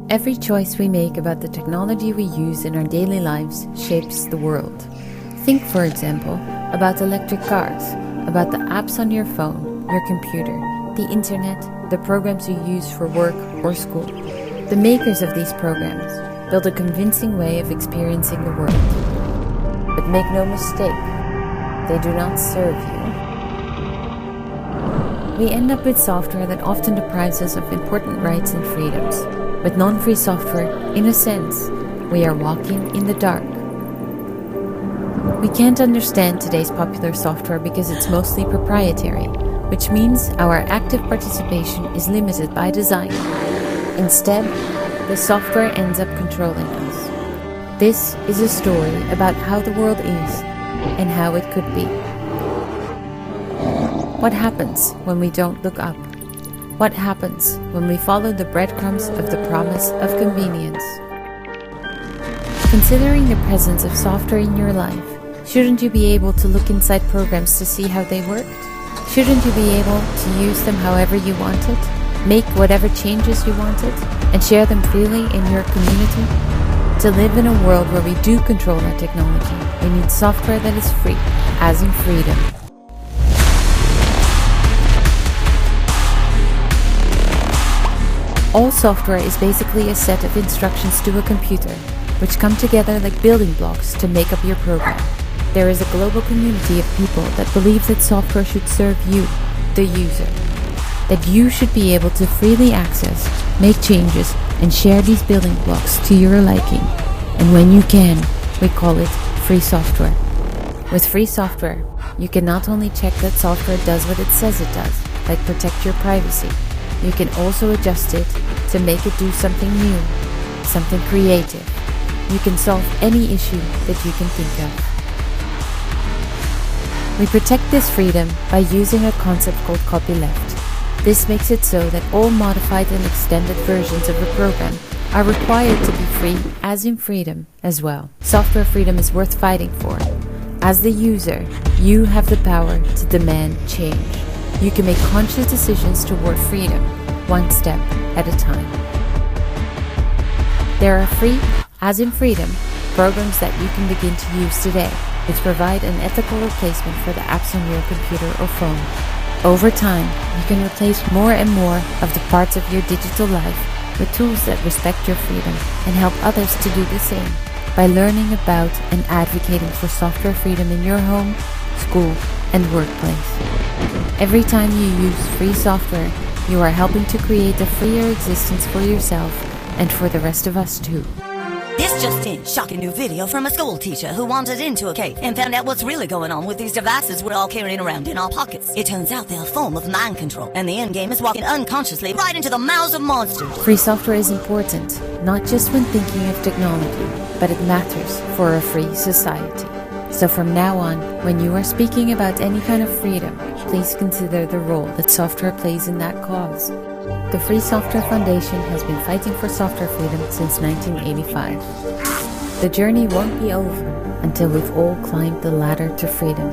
Every choice we make about the technology we use in our daily lives shapes the world. Think, for example, about electric cars, about the apps on your phone, your computer, the internet, the programs you use for work or school. The makers of these programs build a convincing way of experiencing the world. But make no mistake, they do not serve you. We end up with software that often deprives us of important rights and freedoms. With non-free software, in a sense, we are walking in the dark. We can't understand today's popular software because it's mostly proprietary, which means our active participation is limited by design. Instead, the software ends up controlling us. This is a story about how the world is and how it could be. What happens when we don't look up? What happens when we follow the breadcrumbs of the promise of convenience? Considering the presence of software in your life, shouldn't you be able to look inside programs to see how they worked? Shouldn't you be able to use them however you wanted, make whatever changes you wanted, and share them freely in your community? To live in a world where we do control our technology, we need software that is free, as in freedom. All software is basically a set of instructions to a computer, which come together like building blocks to make up your program. There is a global community of people that believe that software should serve you, the user. That you should be able to freely access, make changes, and share these building blocks to your liking. And when you can, we call it free software. With free software, you can not only check that software does what it says it does, like protect your privacy, you can also adjust it to make it do something new, something creative. You can solve any issue that you can think of. We protect this freedom by using a concept called copyleft. This makes it so that all modified and extended versions of a program are required to be free, as in freedom, as well. Software freedom is worth fighting for. As the user, you have the power to demand change. You can make conscious decisions toward freedom, one step at a time. There are free, as in freedom, programs that you can begin to use today, which provide an ethical replacement for the apps on your computer or phone. Over time, you can replace more and more of the parts of your digital life with tools that respect your freedom and help others to do the same by learning about and advocating for software freedom in your home, school, and workplace. Every time you use free software, you are helping to create a freer existence for yourself and for the rest of us too. This just in, shocking new video from a school teacher who wandered into a cave and found out what's really going on with these devices we're all carrying around in our pockets. It turns out they're a form of mind control, and the end game is walking unconsciously right into the mouths of monsters. Free software is important, not just when thinking of technology, but it matters for a free society. So from now on, when you are speaking about any kind of freedom, please consider the role that software plays in that cause. The Free Software Foundation has been fighting for software freedom since 1985. The journey won't be over until we've all climbed the ladder to freedom.